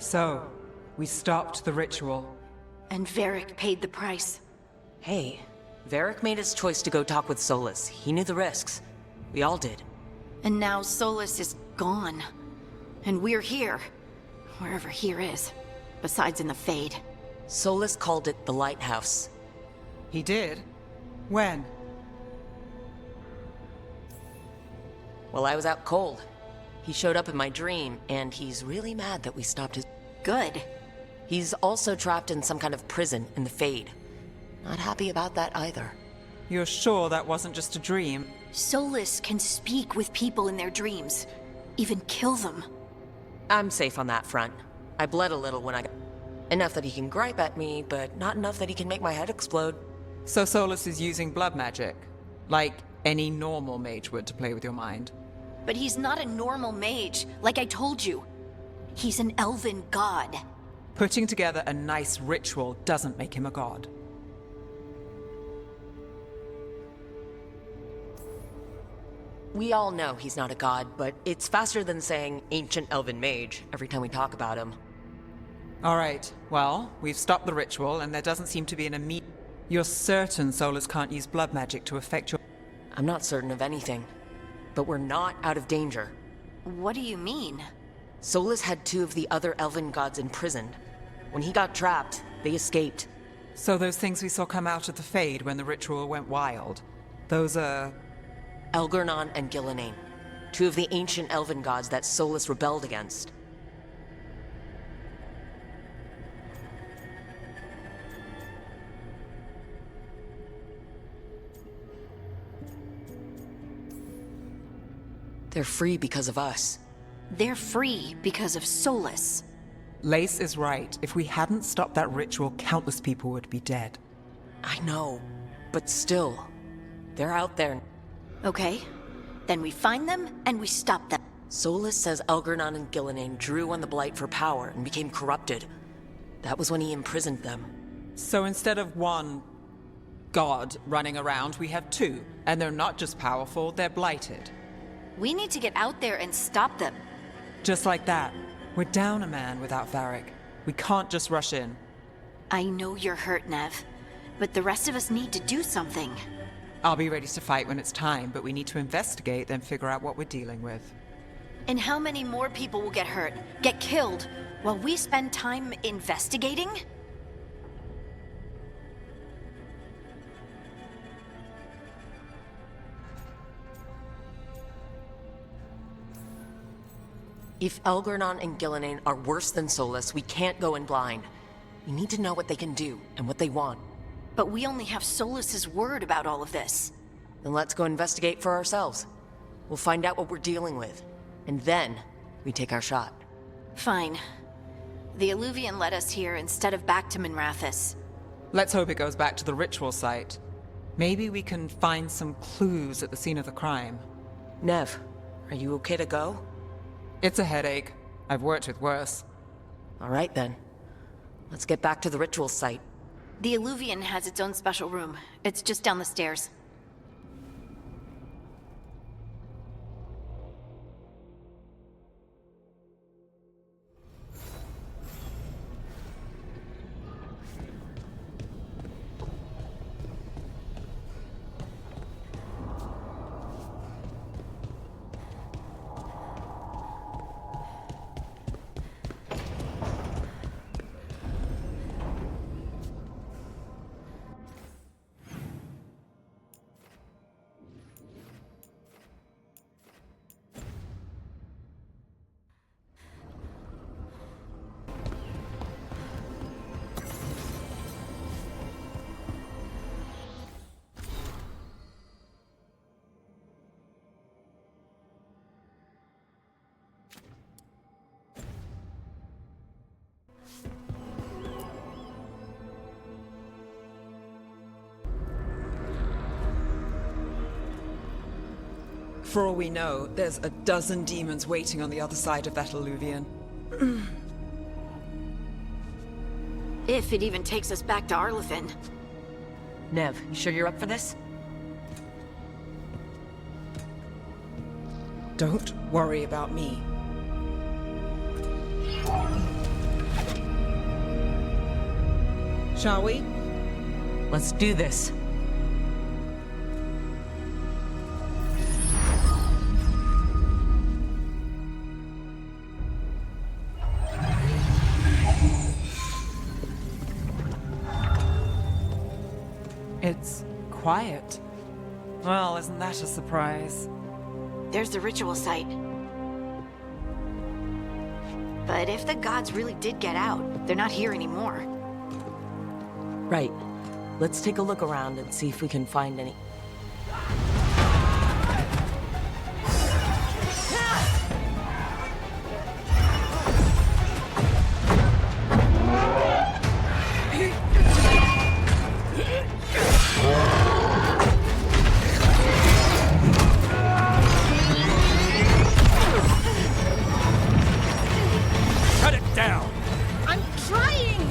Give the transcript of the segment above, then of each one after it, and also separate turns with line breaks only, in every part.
So, we stopped the ritual.
And Varric paid the price.
Hey, Varric made his choice to go talk with Solus. He knew the risks. We all did.
And now Solus is gone. And we're here. Wherever here is. Besides in the Fade.
Solus called it the Lighthouse.
He did? When?
Well, I was out cold. He showed up in my dream, and he's really mad that we stopped his...
Good.
He's also trapped in some kind of prison in the Fade. Not happy about that either.
You're sure that wasn't just a dream?
Solus can speak with people in their dreams. Even kill them.
I'm safe on that front. I bled a little when I got... Enough that he can gripe at me, but not enough that he can make my head explode.
So Solus is using blood magic? Like any normal mage would to play with your mind?
But he's not a normal mage, like I told you. He's an elven god.
Putting together a nice ritual doesn't make him a god.
We all know he's not a god, but it's faster than saying ancient elven mage every time we talk about him.
Alright, well, we've stopped the ritual and there doesn't seem to be an immediate... You're certain Solus can't use blood magic to affect your...
I'm not certain of anything, but we're not out of danger.
What do you mean?
Solus had two of the other elven gods imprisoned. When he got trapped, they escaped.
So those things we saw come out of the Fade when the ritual went wild, those are...
Elgernon and Gillenane, two of the ancient elven gods that Solus rebelled against. They're free because of us.
They're free because of Solus.
Lace is right. If we hadn't stopped that ritual, countless people would be dead.
I know, but still, they're out there.
Okay, then we find them and we stop them.
Solus says Elgernon and Gillenane drew on the Blight for power and became corrupted. That was when he imprisoned them.
So instead of one god running around, we have two. And they're not just powerful, they're blighted.
We need to get out there and stop them.
Just like that. We're down a man without Varric. We can't just rush in.
I know you're hurt, Nev, but the rest of us need to do something.
I'll be ready to fight when it's time, but we need to investigate, then figure out what we're dealing with.
And how many more people will get hurt, get killed, while we spend time investigating?
If Elgernon and Gillenane are worse than Solus, we can't go in blind. We need to know what they can do and what they want.
But we only have Solus's word about all of this.
Then let's go investigate for ourselves. We'll find out what we're dealing with. And then, we take our shot.
Fine. The Illuvian led us here instead of back to Minrathous.
Let's hope it goes back to the ritual site. Maybe we can find some clues at the scene of the crime.
Nev, are you okay to go?
It's a headache. I've worked with worse.
All right then. Let's get back to the ritual site.
The Illuvian has its own special room. It's just down the stairs.
For all we know, there's a dozen demons waiting on the other side of that Illuvian.
If it even takes us back to Arlithin.
Nev, you sure you're up for this?
Don't worry about me.
Shall we?
Let's do this.
It's quiet. Well, isn't that a surprise?
There's the ritual site. But if the gods really did get out, they're not here anymore.
Right. Let's take a look around and see if we can find any.
Cut it down!
I'm trying!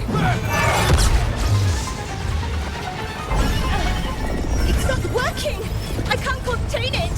It's not working! I can't contain it!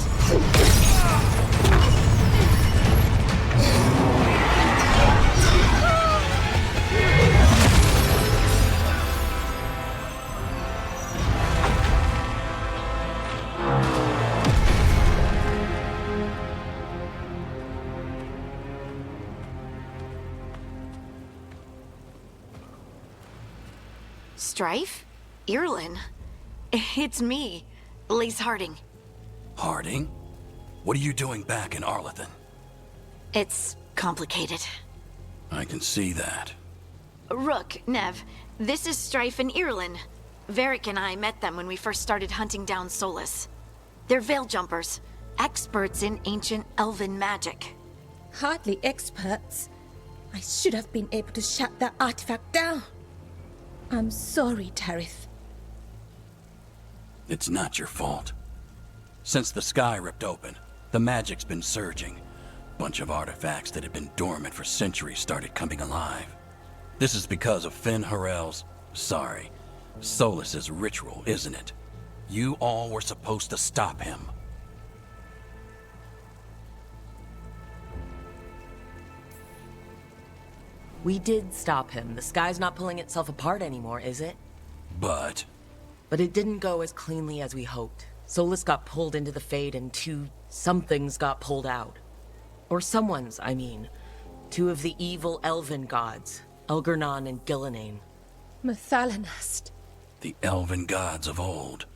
Strife? Irlin? It's me, Lace Harding.
Harding? What are you doing back in Arlington?
It's complicated.
I can see that.
Rook, Nev, this is Strife and Irlin. Varric and I met them when we first started hunting down Solus. They're veil jumpers, experts in ancient elven magic.
Hardly experts. I should have been able to shut that artifact down. I'm sorry, Tarith.
It's not your fault. Since the sky ripped open, the magic's been surging. Bunch of artifacts that had been dormant for centuries started coming alive. This is because of Finn Harel's, Solus's ritual, isn't it? You all were supposed to stop him.
We did stop him. The sky's not pulling itself apart anymore, is it?
But
But it didn't go as cleanly as we hoped. Solus got pulled into the Fade and somethings got pulled out. Or someone's, I mean. Two of the evil elven gods, Elgernon and Gillenane.
Mathalanast.
the elven gods of old,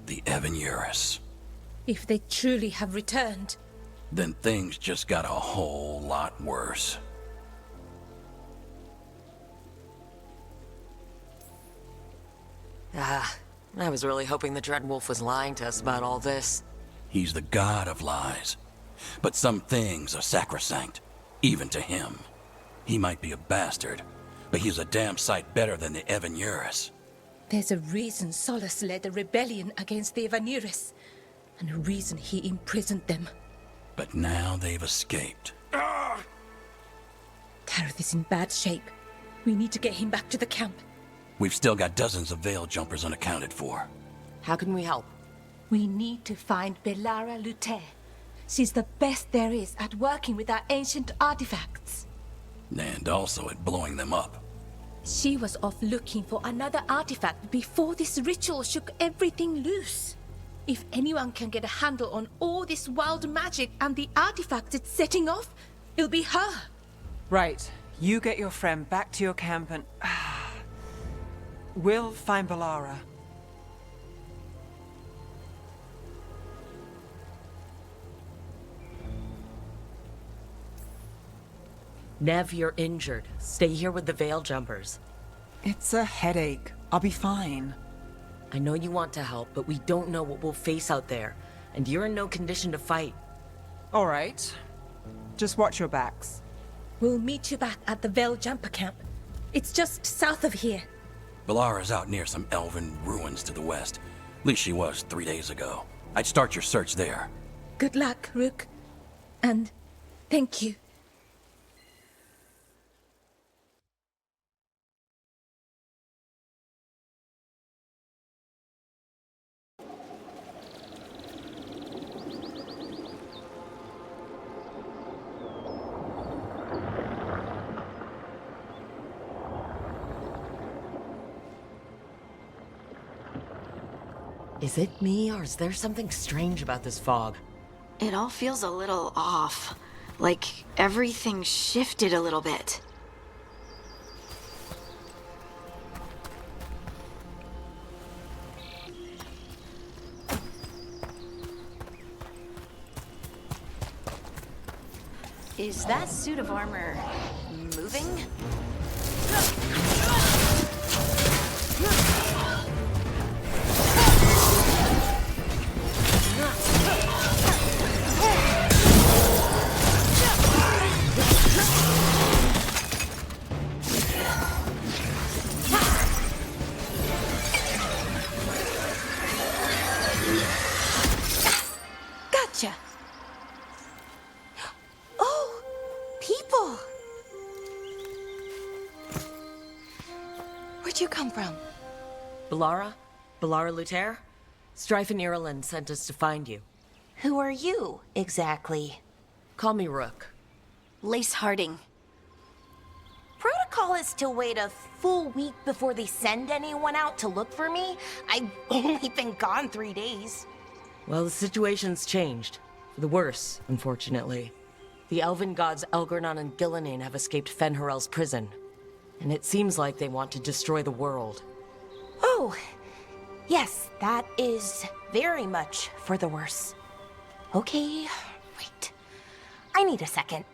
the Evan-Eurus.
If they truly have returned.
Then things just got a whole lot worse.
I was really hoping the Dreadwolf was lying to us about all this.
He's the god of lies. But some things are sacrosanct, even to him. He might be a bastard, but he's a damn sight better than the Evan-Eurus.
There's a reason Solus led a rebellion against the Evan-Eurus, and a reason he imprisoned them.
But now they've escaped.
Tareth is in bad shape. We need to get him back to the camp.
We've still got dozens of veil jumpers unaccounted for.
How can we help?
We need to find Belara Luther. She's the best there is at working with our ancient artifacts.
And also at blowing them up.
She was off looking for another artifact before this ritual shook everything loose. If anyone can get a handle on all this wild magic and the artifacts it's setting off, it'll be her.
Right. You get your friend back to your camp and... we'll find Belara.
Nev, you're injured. Stay here with the Veil Jumpers.
It's a headache. I'll be fine.
I know you want to help, but we don't know what we'll face out there. And you're in no condition to fight.
All right. Just watch your backs.
We'll meet you back at the Veil Jumper camp. It's just south of here.
Belara's out near some elven ruins to the west. At least she was 3 days ago. I'd start your search there.
Good luck, Rook. And thank you.
Is it me, or is there something strange about this fog?
It all feels a little off. Like everything shifted a little bit. Is that suit of armor moving?
Gotcha. Oh, people. Where'd you come from?
Bellara? Bellara Luther? Strife and Ireland sent us to find you.
Who are you, exactly?
Call me Rook.
Lace Harding.
Protocol is to wait a full week before they send anyone out to look for me. I've only been gone 3 days.
Well, the situation's changed. For the worse, unfortunately. The elven gods Elgernon and Gillenane have escaped Fen'Harel's prison. And it seems like they want to destroy the world.
Oh, yes, that is very much for the worse. Okay, wait. I need a second.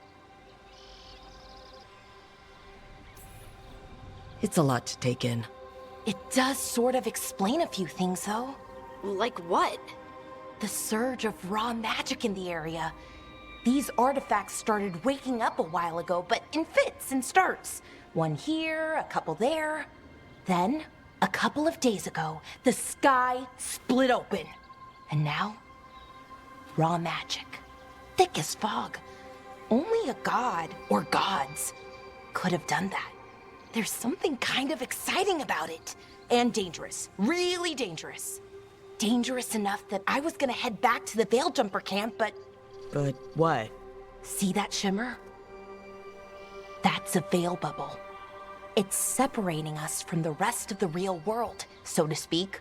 It's a lot to take in.
It does sort of explain a few things, though.
Like what?
The surge of raw magic in the area. These artifacts started waking up a while ago, but in fits and starts. One here, a couple there. Then, a couple of days ago, the sky split open. And now, raw magic. Thick as fog. Only a god, or gods, could have done that. There's something kind of exciting about it. And dangerous. Really dangerous. Dangerous enough that I was gonna head back to the Veil Jumper camp, but...
But what?
See that shimmer? That's a veil bubble. It's separating us from the rest of the real world, so to speak.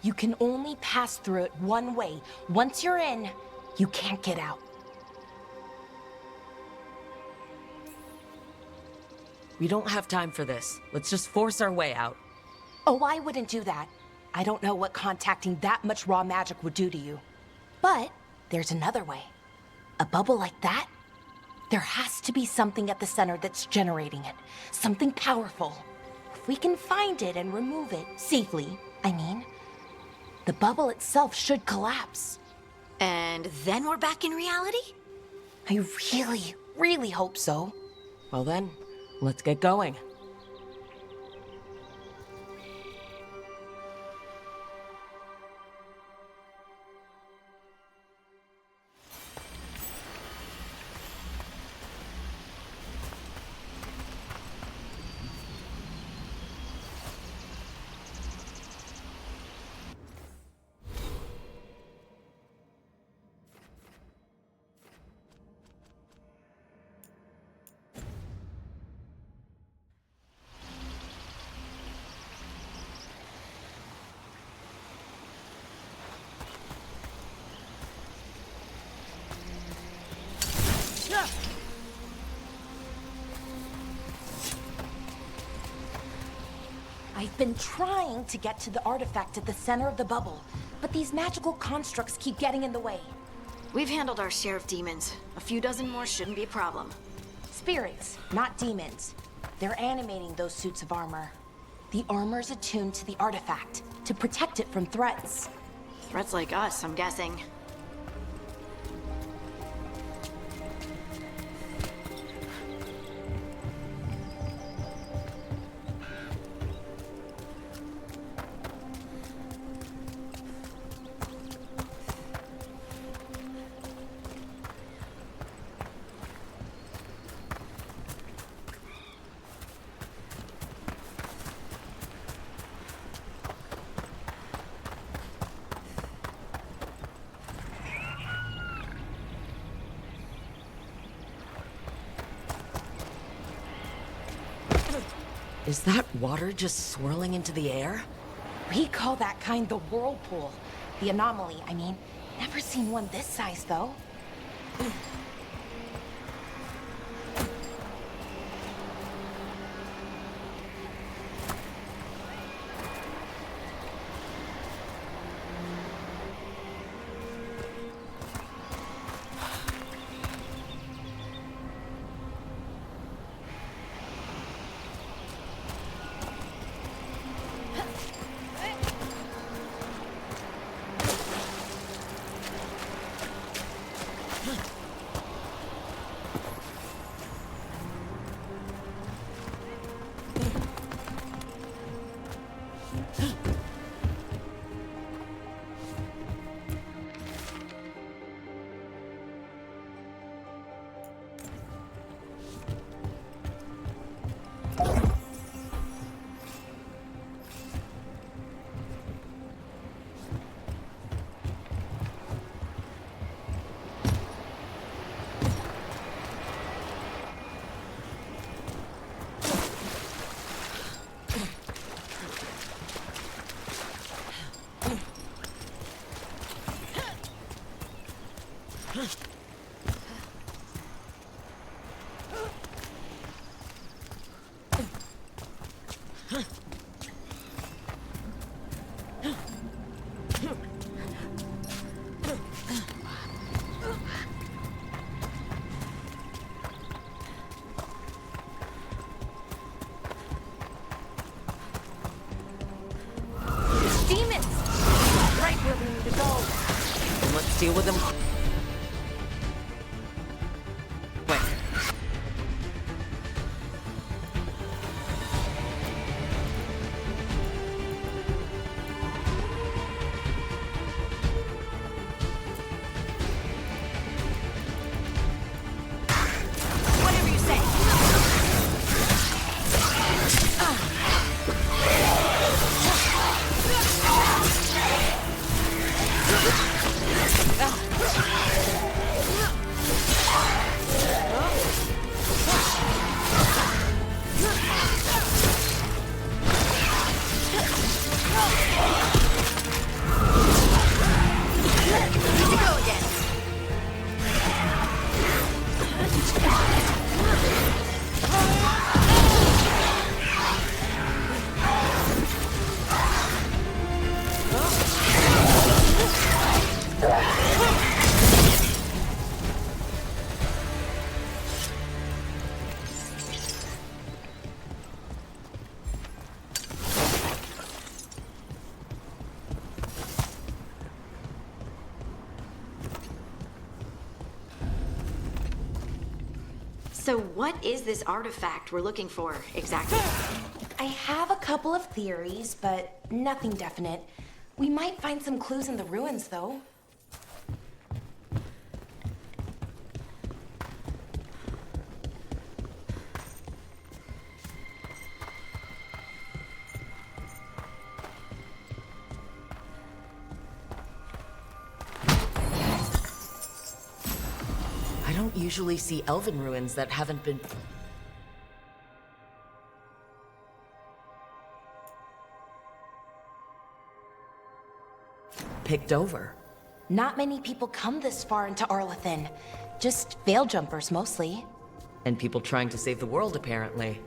You can only pass through it one way. Once you're in, you can't get out.
We don't have time for this. Let's just force our way out.
Oh, I wouldn't do that. I don't know what contacting that much raw magic would do to you. But there's another way. A bubble like that? There has to be something at the center that's generating it. Something powerful. If we can find it and remove it, safely, I mean, the bubble itself should collapse.
And then we're back in reality?
I really, really hope so.
Well then, let's get going.
I've been trying to get to the artifact at the center of the bubble, but these magical constructs keep getting in the way.
We've handled our share of demons. A few dozen more shouldn't be a problem.
Spirits, not demons. They're animating those suits of armor. The armor's attuned to the artifact, to protect it from threats.
Threats like us, I'm guessing.
Is that water just swirling into the air?
We call that kind the whirlpool. The anomaly, I mean. Never seen one this size, though.
Deal with them. Wait.
Whatever you say. So what is this artifact we're looking for, exactly?
I have a couple of theories, but nothing definite. We might find some clues in the ruins, though.
I don't usually see elven ruins that haven't been... picked over.
Not many people come this far into Arlathan. Just veil jumpers, mostly.
And people trying to save the world, apparently.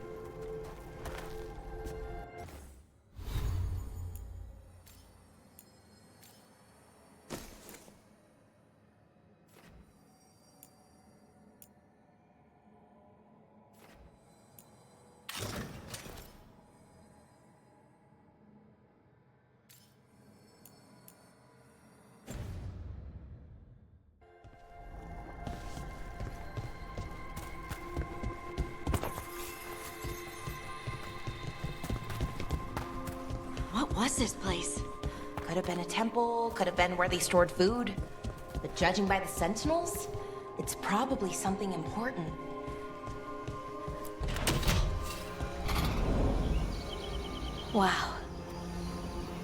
What was this place?
Could have been a temple, could have been where they stored food. But judging by the sentinels, it's probably something important.
Wow.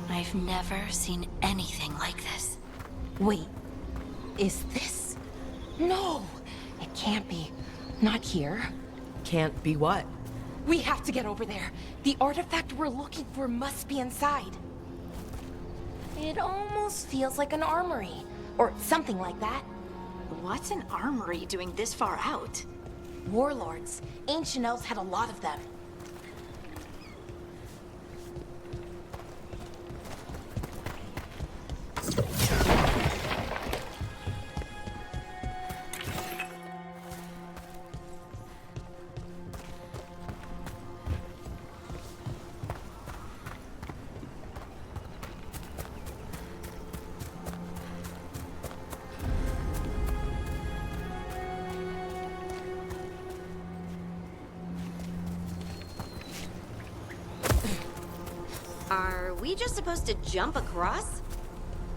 I've never seen anything like this.
Wait, is this? No, it can't be. Not here.
Can't be what?
We have to get over there. The artifact we're looking for must be inside. It almost feels like an armory, or something like that.
What's an armory doing this far out?
Warlords. Ancient elves had a lot of them.
Are we just supposed to jump across?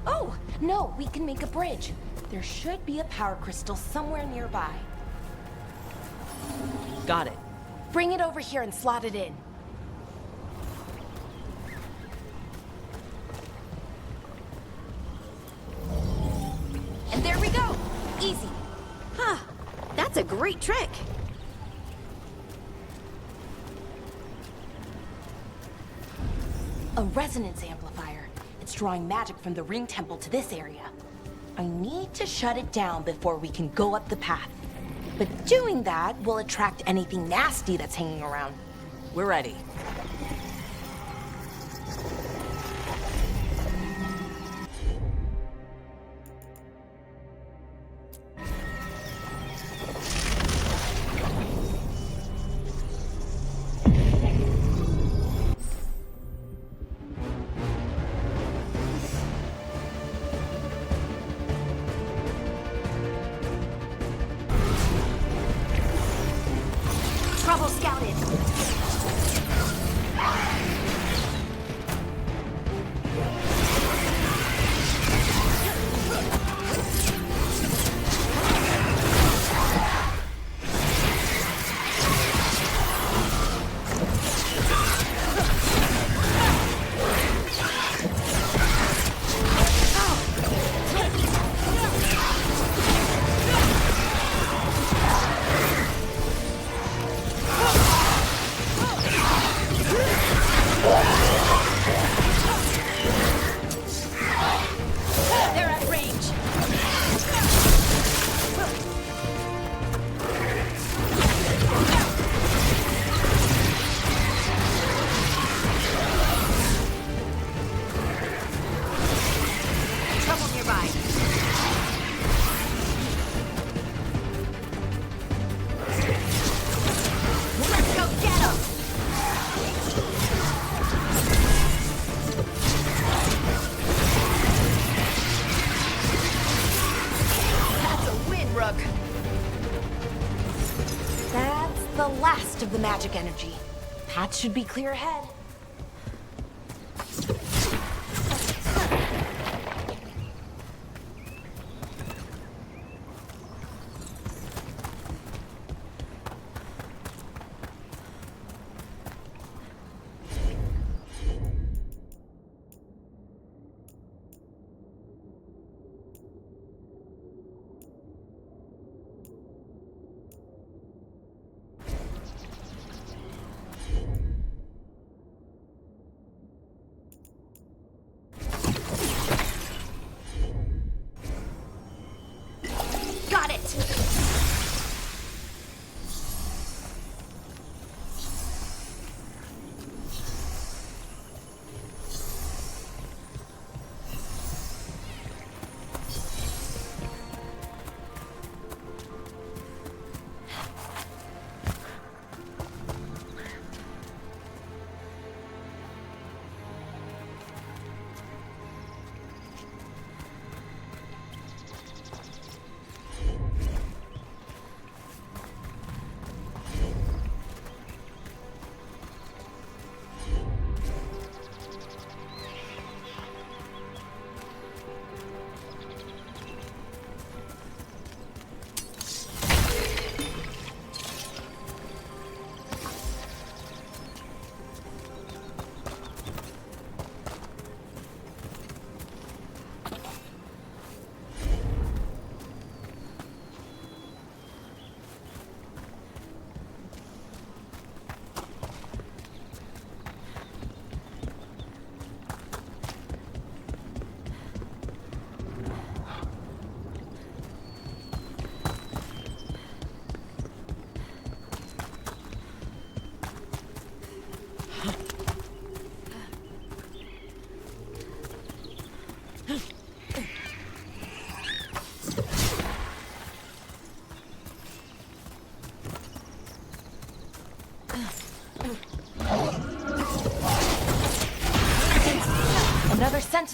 Oh, no, we can make a bridge. There should be a power crystal somewhere nearby.
Got it.
Bring it over here and slot it in.
And there we go! Easy. Huh. That's a great trick.
A resonance amplifier. It's drawing magic from the ring temple to this area. I need to shut it down before we can go up the path. But doing that will attract anything nasty that's hanging around.
We're ready.
Trouble scouted. They're at range. Trouble nearby. Let's go get 'em! That's a win, Rook.
That's the last of the magic energy. Path should be clear ahead.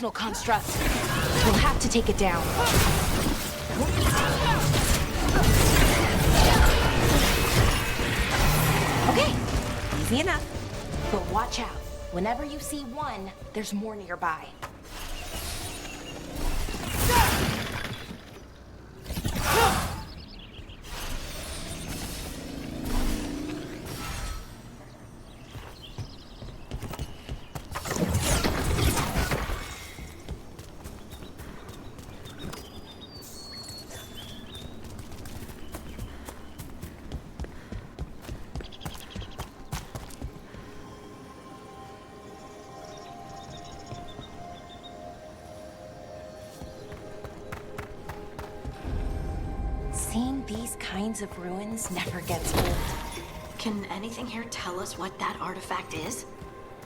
personal construct. We'll have to take it down. Okay, easy enough. But watch out. Whenever you see one, there's more nearby. Seeing these kinds of ruins never gets old.
Can anything here tell us what that artifact is?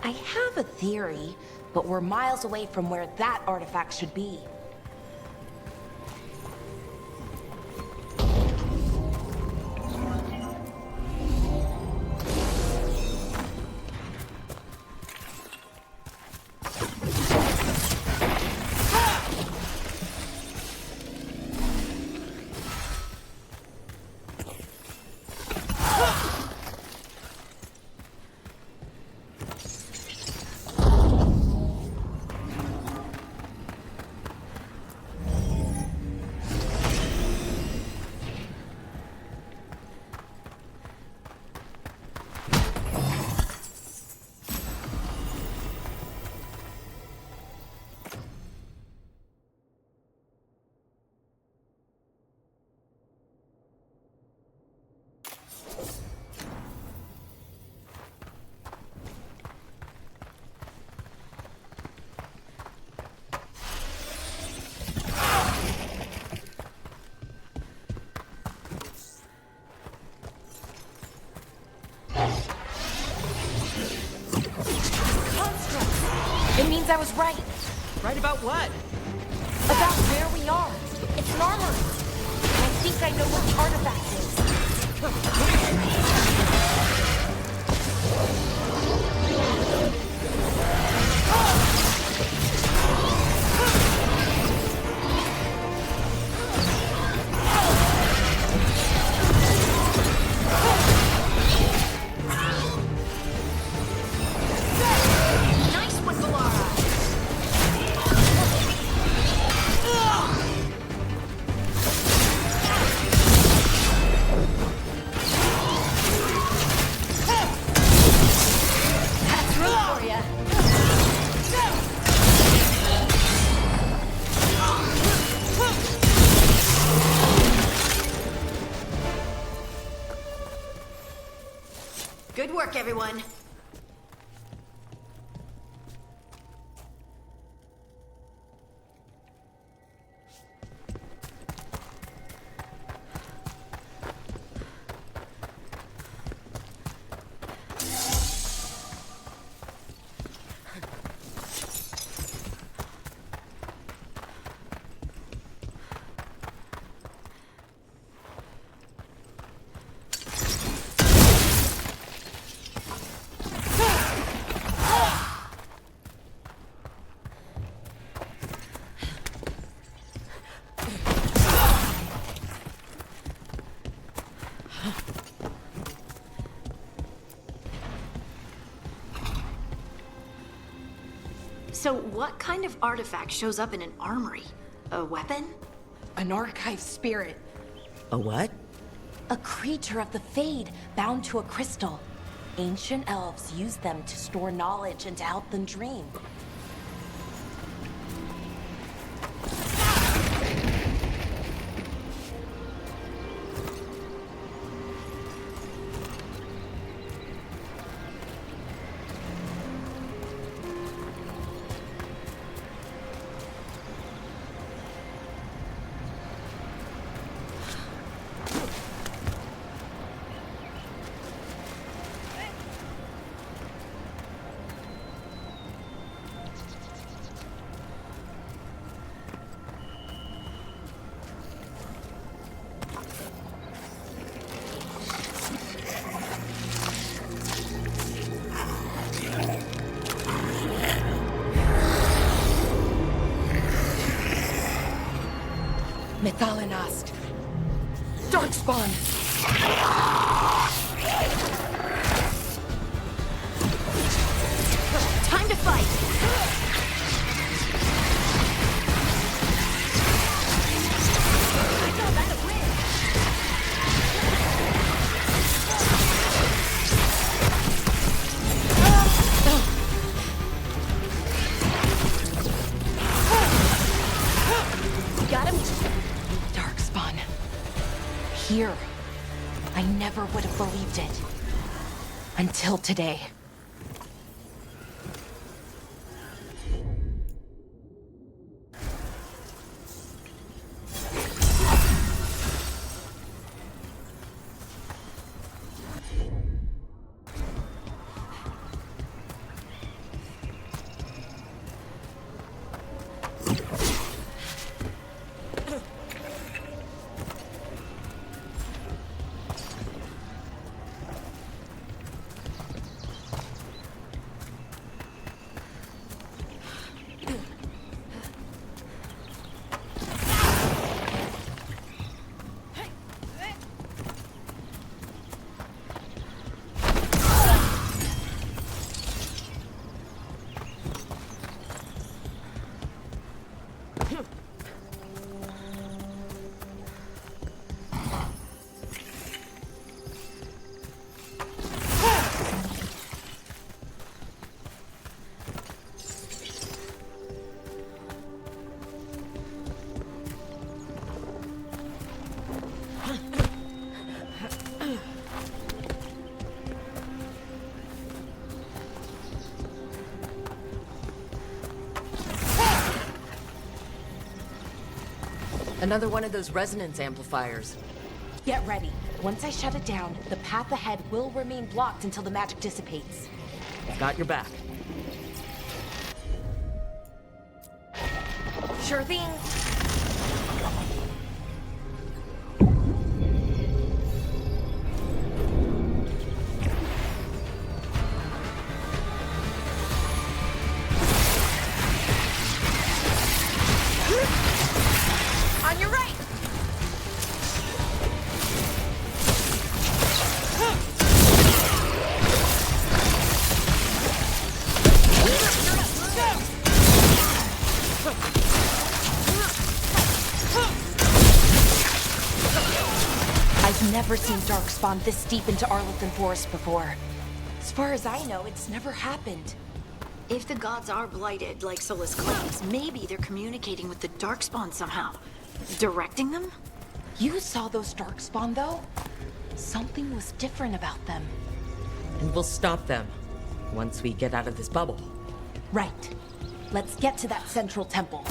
I have a theory, but we're miles away from where that artifact should be. It means I was right.
Right about what?
About where we are. It's an armory. And I think I know what the artifact
Good work, everyone. So what kind of artifact shows up in an armory? A weapon?
An archive spirit.
A what?
A creature of the Fade bound to a crystal. Ancient elves used them to store knowledge and to help them dream.
Darkspawn!
Time to fight!
Got him? Darkspawn. Here. I never would have believed it. Until today.
Another one of those resonance amplifiers.
Get ready. Once I shut it down, the path ahead will remain blocked until the magic dissipates.
Got your back.
Sure thing. On your right! I've never seen Darkspawn this deep into Arlington Forest before. As far as I know, it's never happened.
If the gods are blighted, like Solus claims, maybe they're communicating with the Darkspawn somehow. Directing them?
You saw those Darkspawn, though? Something was different about them.
And we'll stop them once we get out of this bubble.
Right. Let's get to that central temple.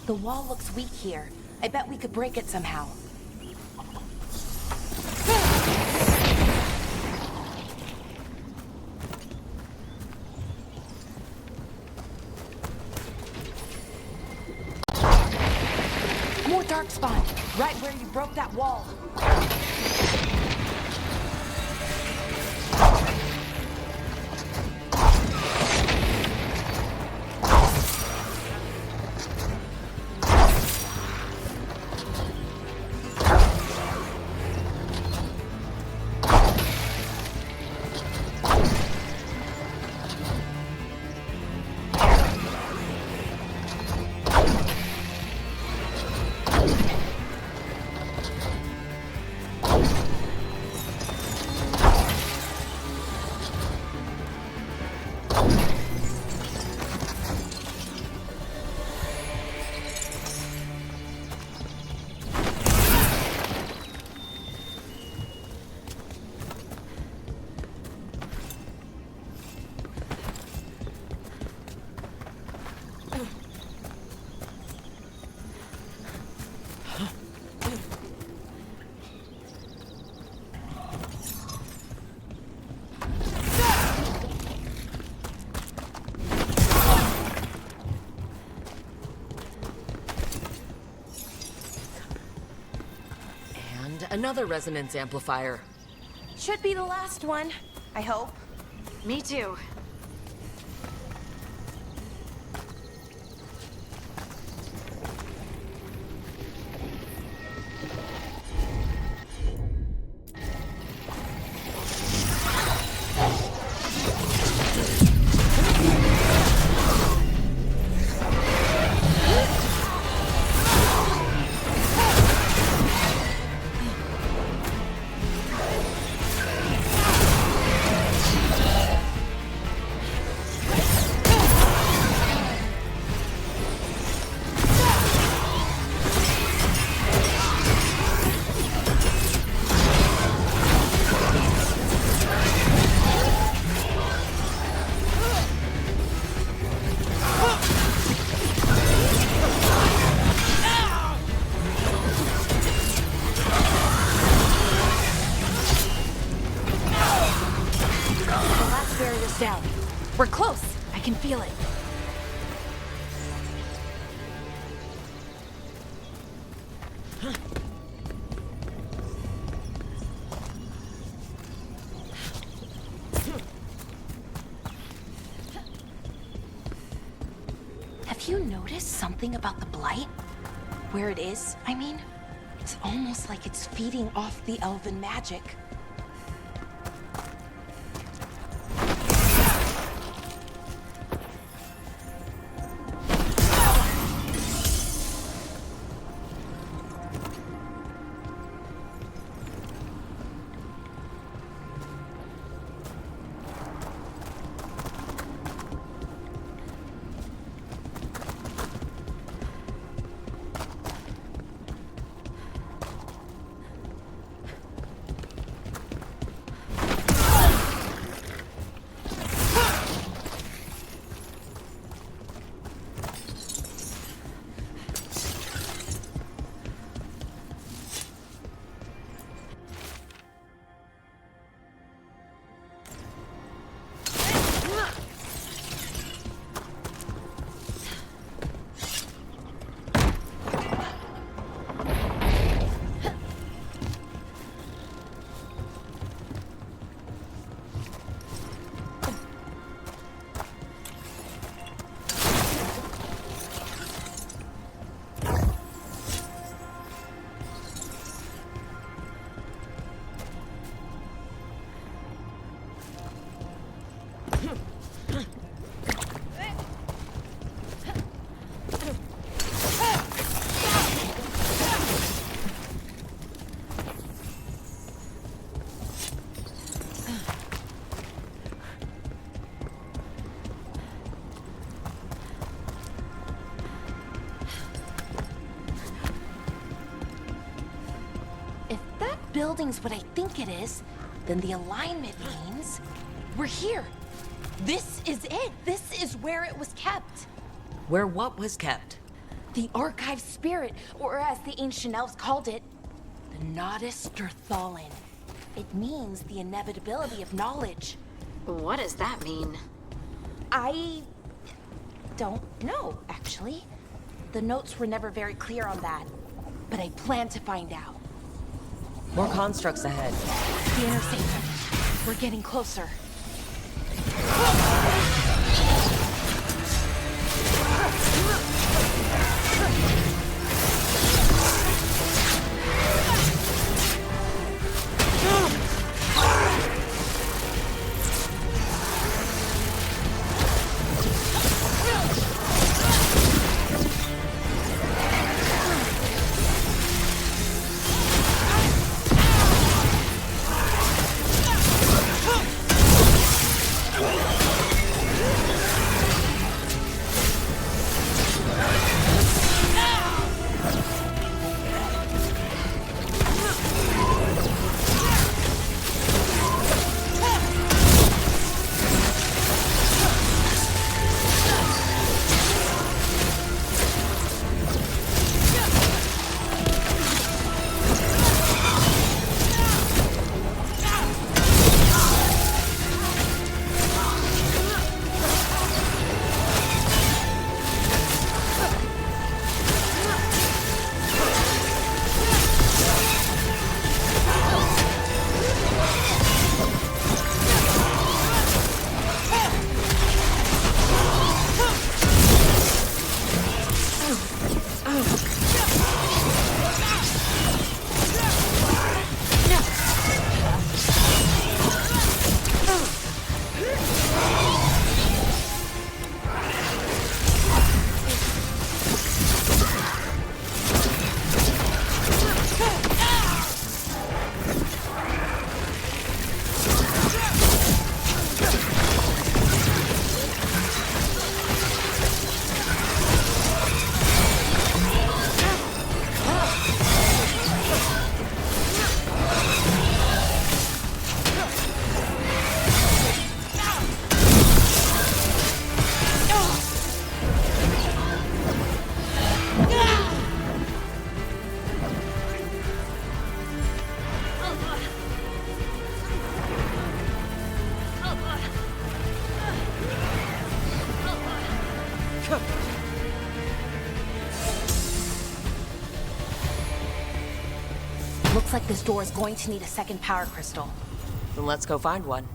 The wall looks weak here. I bet we could break it somehow. More Darkspawn, right where you broke that wall.
Another resonance amplifier.
Should be the last one, I hope.
Me too.
Down. We're close. I can feel it. Have you noticed something about the blight? Where it is, I mean? It's almost like it's feeding off the elven magic. Building's what I think it is, then the alignment means we're here. This is it. This is where it was kept.
Where what was kept?
The archive spirit, or as the ancient elves called it, the Nodus Derthalin. It means the inevitability of knowledge.
What does that mean?
I don't know, actually. The notes were never very clear on that, but I plan to find out.
More constructs ahead.
The intersection. We're getting closer. Looks like this door is going to need a second power crystal.
Then let's go find one.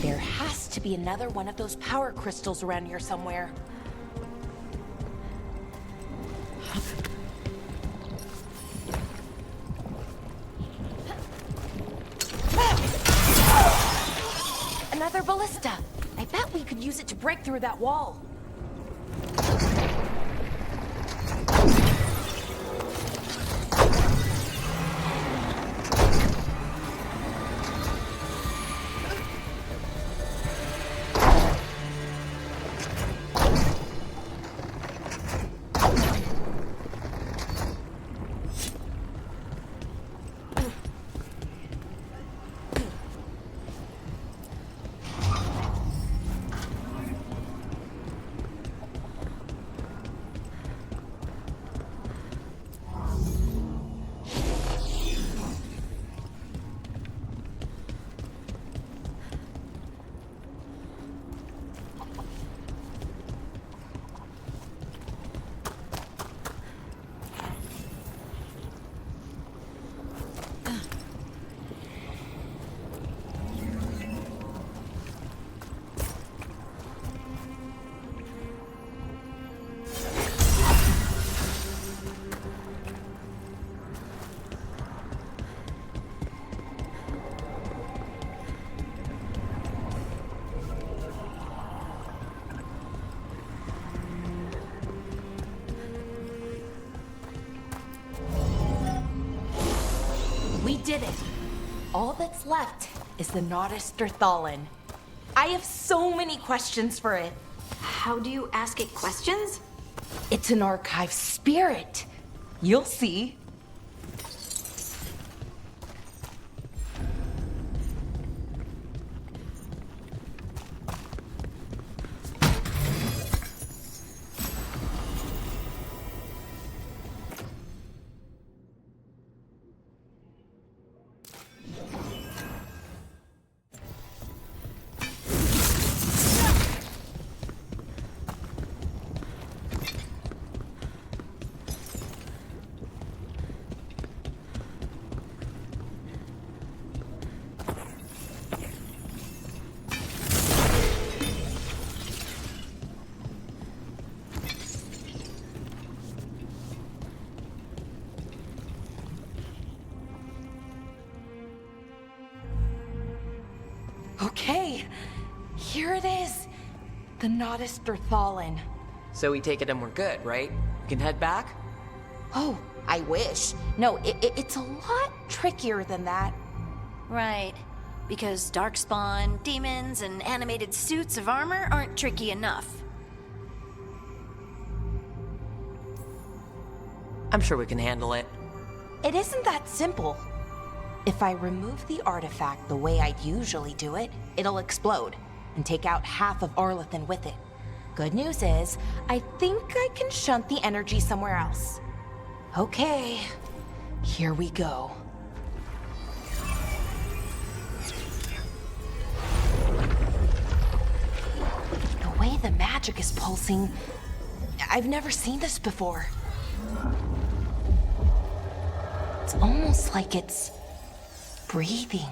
There has to be another one of those power crystals around here somewhere. Another ballista. I bet we could use it to break through that wall. We did it. All that's left is the Nautisterthallen. I have so many questions for it.
How do you ask it questions?
It's an archive spirit. You'll see. Okay, here it is. The Nautisterthallen.
So we take it and we're good, right? We can head back?
Oh, I wish. No, it's a lot trickier than that.
Right. Because darkspawn, demons, and animated suits of armor aren't tricky enough.
I'm sure we can handle it.
It isn't that simple. If I remove the artifact the way I'd usually do it, it'll explode and take out half of Arlethan with it. Good news is, I think I can shunt the energy somewhere else. Okay, here we go. The way the magic is pulsing, I've never seen this before. It's almost like it's breathing.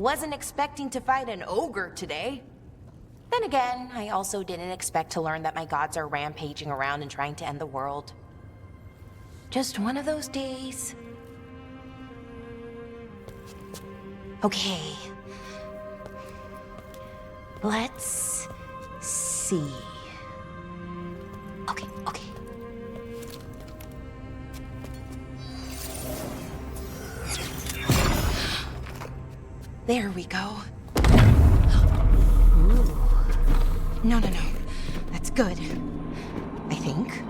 Wasn't expecting to fight an ogre today. Then again, I also didn't expect to learn that my gods are rampaging around and trying to end the world. Just one of those days. Okay. Let's see. Okay. There we go. Ooh. No. That's good. I think.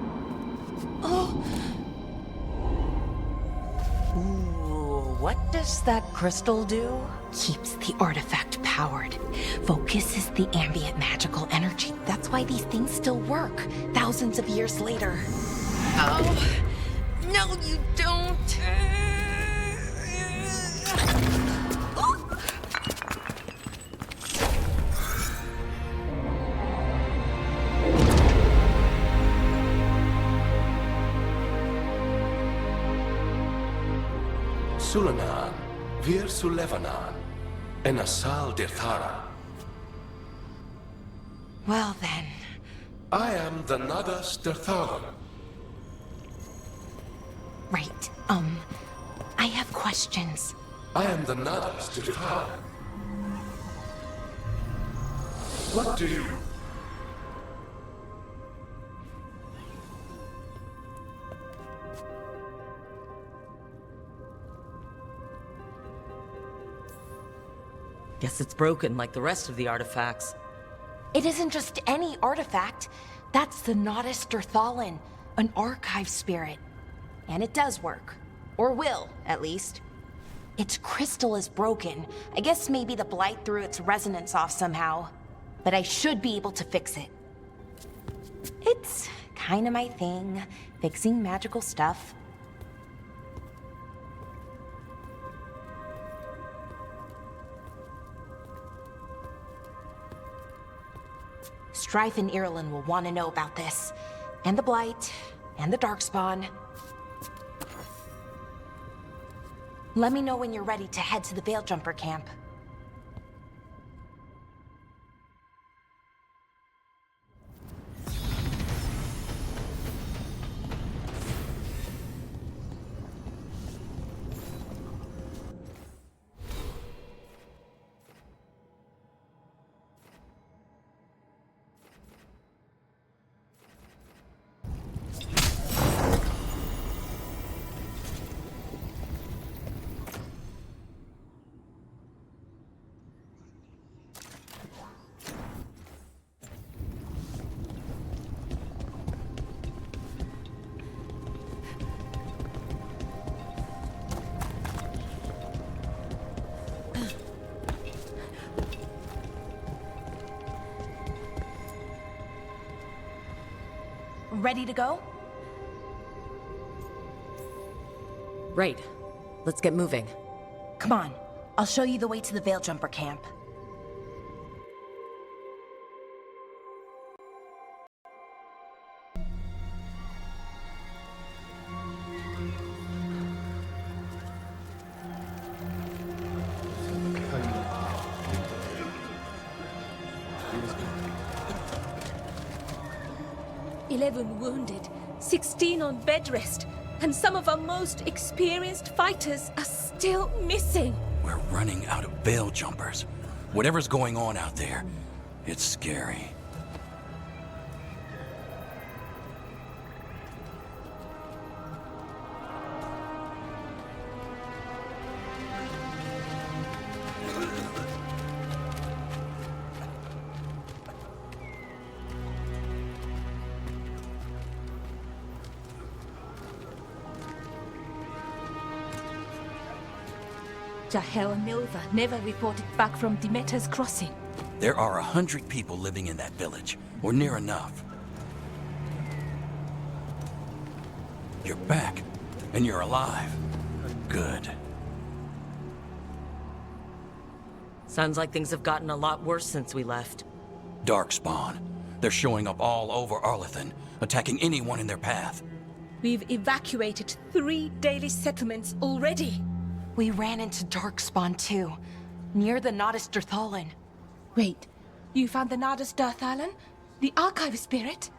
Oh. Ooh, what does that crystal do? Keeps the artifact powered. Focuses the ambient magical energy. That's why these things still work, thousands of years later. Oh. No, you don't.
Sulanan, Vir Sulevanan, and Asal Dirthara.
Well then.
I am the Nadas Dirtharan.
Right. I have questions.
I am the Nadas Dirtharan. What do you...
Guess it's broken like the rest of the artifacts.
It isn't just any artifact. That's the Nadas Dirthalan, an archive spirit. And it does work. Or will, at least. Its crystal is broken. I guess maybe the blight threw its resonance off somehow. But I should be able to fix it. It's kinda my thing, fixing magical stuff. Strife and Ireland will want to know about this. And the Blight, and the Darkspawn. Let me know when you're ready to head to the Veil Jumper camp. Ready to go?
Right. Let's get moving.
Come on. I'll show you the way to the Veil Jumper camp.
Wounded, 16 on bed rest, and some of our most experienced fighters are still missing.
We're running out of veil jumpers. Whatever's going on out there, it's scary.
Jahel and Milva never reported back from Demeter's crossing.
There are 100 people living in that village, or near enough. You're back, and you're alive. Good.
Sounds like things have gotten a lot worse since we left.
Darkspawn. They're showing up all over Arlethan, attacking anyone in their path.
We've evacuated 3 daily settlements already.
We ran into Darkspawn too. near the Nodus Dirthalin.
Wait, you found the Nardus Dirthalin? The archive spirit?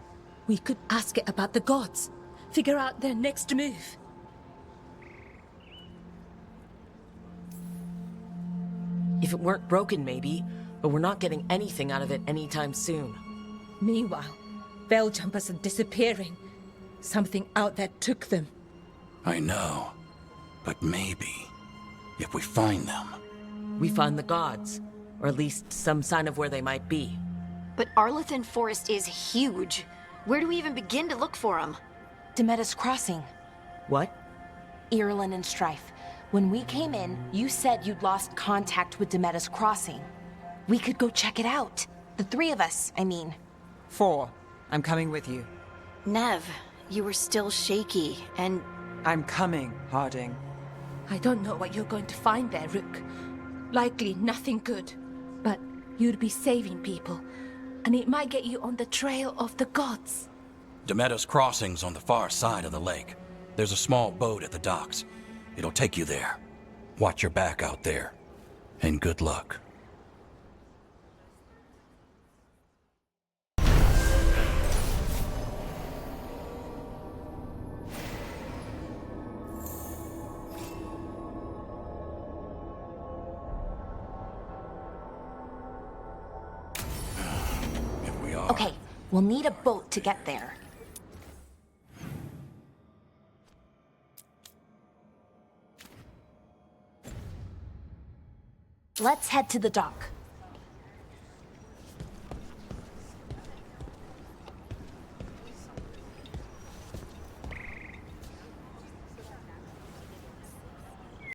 We could ask it about the gods. Figure out their next move.
If it weren't broken, maybe, but we're not getting anything out of it anytime soon.
Meanwhile, veil jumpers are disappearing. Something out there took them.
I know. But maybe, if we find them...
We find the gods, or at least some sign of where they might be.
But Arlethan Forest is huge. Where do we even begin to look for them?
Demetus Crossing.
What?
Irulan and Strife. When we came in, you said you'd lost contact with Demetus Crossing. We could go check it out. The three of us, I mean.
4. I'm coming with you.
Nev, you were still shaky, and
I'm coming, Harding.
I don't know what you're going to find there, Rook. Likely nothing good. But you'd be saving people, and it might get you on the trail of the gods.
Demetus Crossing's on the far side of the lake. There's a small boat at the docks. It'll take you there. Watch your back out there. And good luck.
Okay, we'll need a boat to get there. Let's head to the dock.